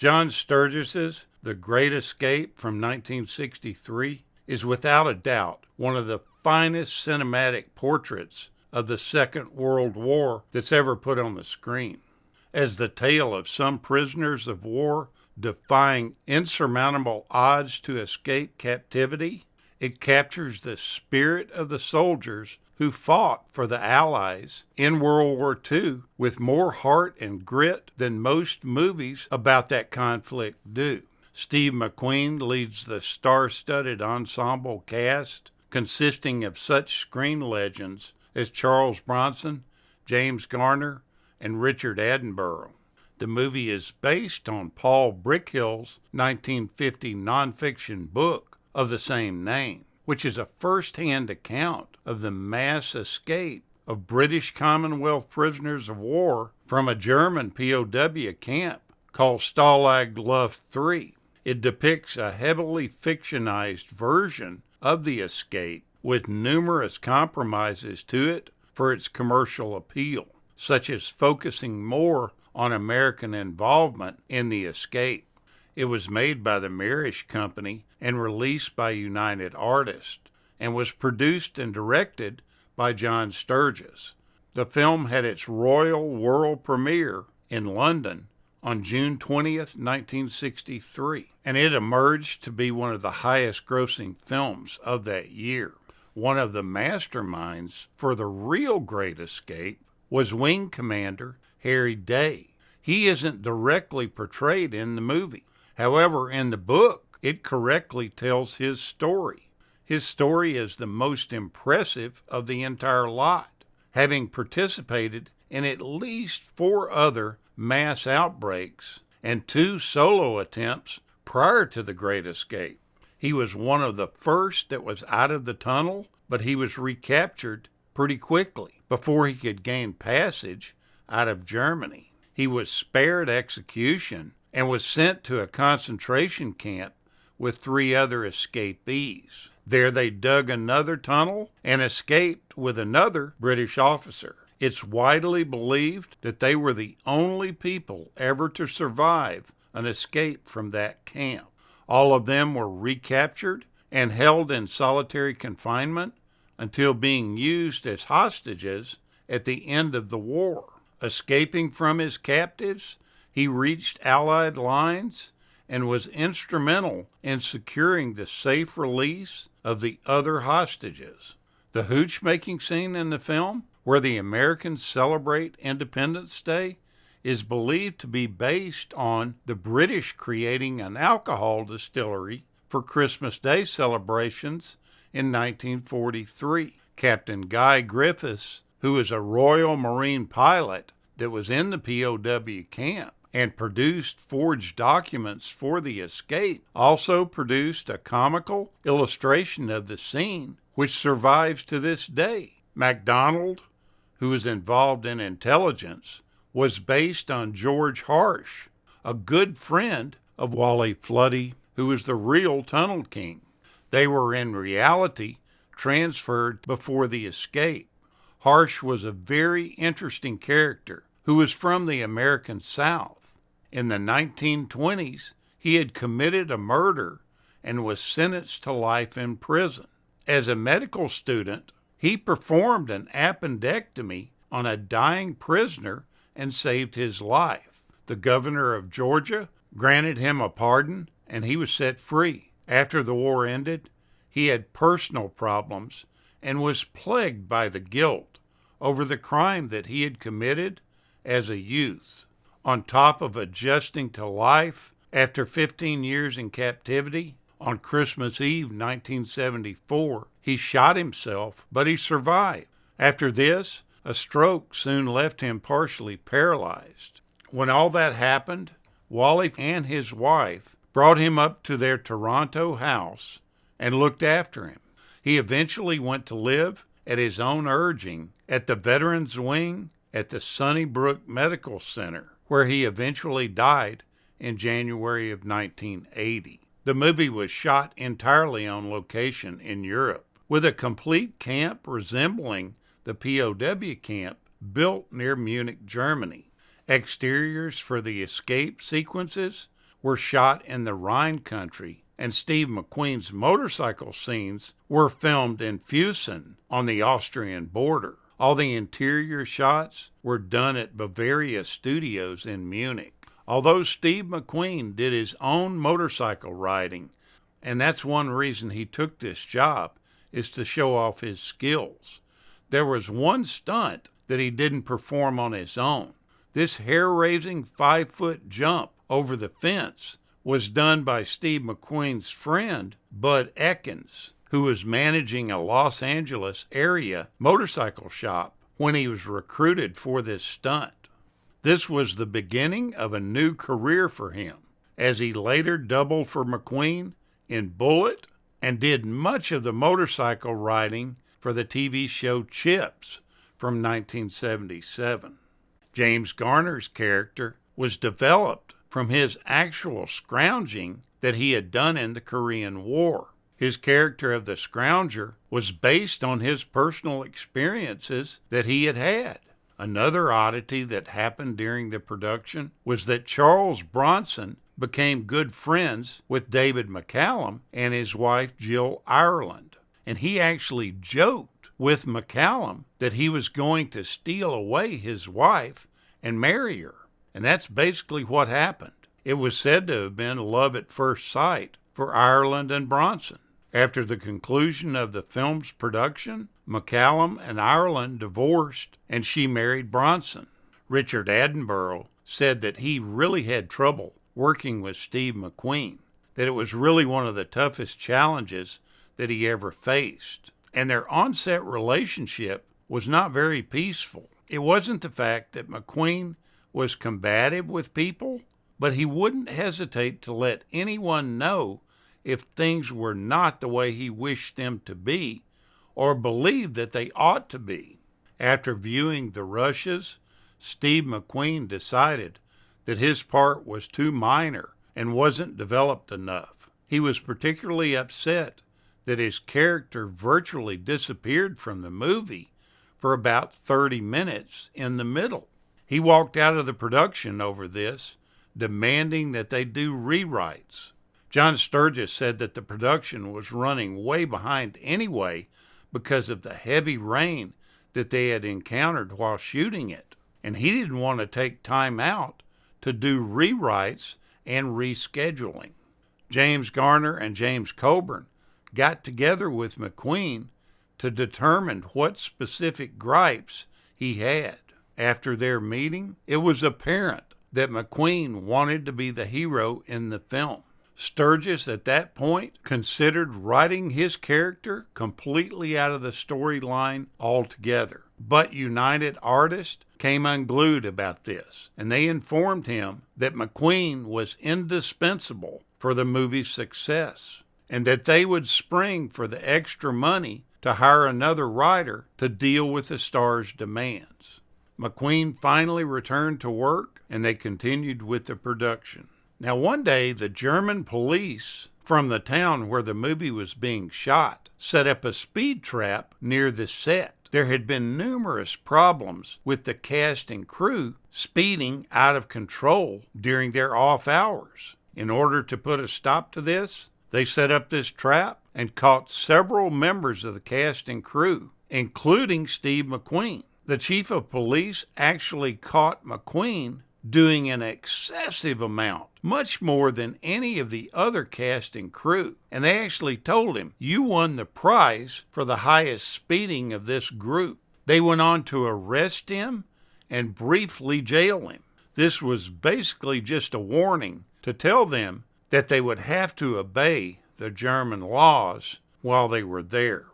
John Sturgis's The Great Escape from 1963 is without a doubt one of the finest cinematic portraits of the Second World War that's ever put on the screen. As the tale of some prisoners of war defying insurmountable odds to escape captivity, it captures the spirit of the soldiers who fought for the Allies in World War II with more heart and grit than most movies about that conflict do. Steve McQueen leads the star-studded ensemble cast consisting of such screen legends as Charles Bronson, James Garner, and Richard Attenborough. The movie is based on Paul Brickhill's 1950 nonfiction book of the same name, which is a first-hand account of the mass escape of British Commonwealth prisoners of war from a German POW camp called Stalag Luft III. It depicts a heavily fictionized version of the escape with numerous compromises to it for its commercial appeal, such as focusing more on American involvement in the escape. It was made by the Mirish Company and released by United Artists, and was produced and directed by John Sturgis. The film had its royal world premiere in London on June 20th, 1963, and it emerged to be one of the highest-grossing films of that year. One of the masterminds for the real Great Escape was Wing Commander Harry Day. He isn't directly portrayed in the movie. However, in the book, it correctly tells his story. His story is the most impressive of the entire lot, having participated in at least 4 other mass outbreaks and 2 solo attempts prior to the Great Escape. He was one of the first that was out of the tunnel, but he was recaptured pretty quickly before he could gain passage out of Germany. He was spared execution and was sent to a concentration camp with 3 other escapees. There they dug another tunnel and escaped with another British officer. It's widely believed that they were the only people ever to survive an escape from that camp. All of them were recaptured and held in solitary confinement until being used as hostages at the end of the war. Escaping from his captives, he reached Allied lines and was instrumental in securing the safe release of the other hostages. The hooch-making scene in the film, where the Americans celebrate Independence Day, is believed to be based on the British creating an alcohol distillery for Christmas Day celebrations in 1943. Captain Guy Griffiths, who is a Royal Marine pilot that was in the POW camp and produced forged documents for the escape, also produced a comical illustration of the scene, which survives to this day. MacDonald, who was involved in intelligence, was based on George Harsh, a good friend of Wally Floody, who was the real Tunnel King. They were in reality transferred before the escape. Harsh was a very interesting character who was from the American South. In the 1920s, he had committed a murder and was sentenced to life in prison. As a medical student, he performed an appendectomy on a dying prisoner and saved his life. The governor of Georgia granted him a pardon, and he was set free. After the war ended, he had personal problems and was plagued by the guilt over the crime that he had committed as a youth. On top of adjusting to life after 15 years in captivity, on Christmas Eve 1974, he shot himself, but he survived. After this, a stroke soon left him partially paralyzed. When all that happened, Wally and his wife brought him up to their Toronto house and looked after him. He eventually went to live at his own urging at the Veterans Wing at the Sunnybrook Medical Center, where he eventually died in January of 1980. The movie was shot entirely on location in Europe, with a complete camp resembling the POW camp built near Munich, Germany. Exteriors for the escape sequences were shot in the Rhine country, and Steve McQueen's motorcycle scenes were filmed in Fussen on the Austrian border. All the interior shots were done at Bavaria Studios in Munich. Although Steve McQueen did his own motorcycle riding, and that's one reason he took this job, is to show off his skills. There was one stunt that he didn't perform on his own. This hair-raising 5-foot jump over the fence was done by Steve McQueen's friend, Bud Ekins, who was managing a Los Angeles area motorcycle shop when he was recruited for this stunt. This was the beginning of a new career for him, as he later doubled for McQueen in Bullitt and did much of the motorcycle riding for the TV show Chips from 1977. James Garner's character was developed from his actual scrounging that he had done in the Korean War. His character of the Scrounger was based on his personal experiences that he had had. Another oddity that happened during the production was that Charles Bronson became good friends with David McCallum and his wife Jill Ireland, and he actually joked with McCallum that he was going to steal away his wife and marry her, and that's basically what happened. It was said to have been love at first sight for Ireland and Bronson. After the conclusion of the film's production, McCallum and Ireland divorced, and she married Bronson. Richard Attenborough said that he really had trouble working with Steve McQueen, that it was really one of the toughest challenges that he ever faced. And their on-set relationship was not very peaceful. It wasn't the fact that McQueen was combative with people, but he wouldn't hesitate to let anyone know if things were not the way he wished them to be or believed that they ought to be. After viewing the rushes, Steve McQueen decided that his part was too minor and wasn't developed enough. He was particularly upset that his character virtually disappeared from the movie for about 30 minutes in the middle. He walked out of the production over this, demanding that they do rewrites. John Sturges said that the production was running way behind anyway because of the heavy rain that they had encountered while shooting it, and he didn't want to take time out to do rewrites and rescheduling. James Garner and James Coburn got together with McQueen to determine what specific gripes he had. After their meeting, it was apparent that McQueen wanted to be the hero in the film. Sturges at that point considered writing his character completely out of the storyline altogether. But United Artists came unglued about this, and they informed him that McQueen was indispensable for the movie's success, and that they would spring for the extra money to hire another writer to deal with the star's demands. McQueen finally returned to work, and they continued with the production. Now, one day, the German police from the town where the movie was being shot set up a speed trap near the set. There had been numerous problems with the cast and crew speeding out of control during their off hours. In order to put a stop to this, they set up this trap and caught several members of the cast and crew, including Steve McQueen. The chief of police actually caught McQueen doing an excessive amount, much more than any of the other cast and crew. And they actually told him, "You won the prize for the highest speeding of this group." They went on to arrest him and briefly jail him. This was basically just a warning to tell them that they would have to obey the German laws while they were there.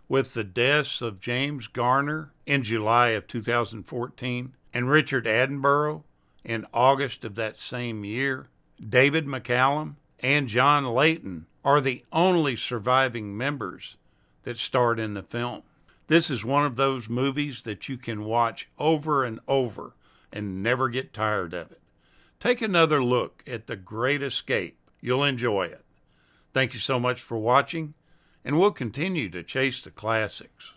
With the deaths of James Garner in July of 2014 and Richard Attenborough in August of that same year, David McCallum and John Layton are the only surviving members that starred in the film. This is one of those movies that you can watch over and over and never get tired of it. Take another look at The Great Escape. You'll enjoy it. Thank you so much for watching, and we'll continue to chase the classics.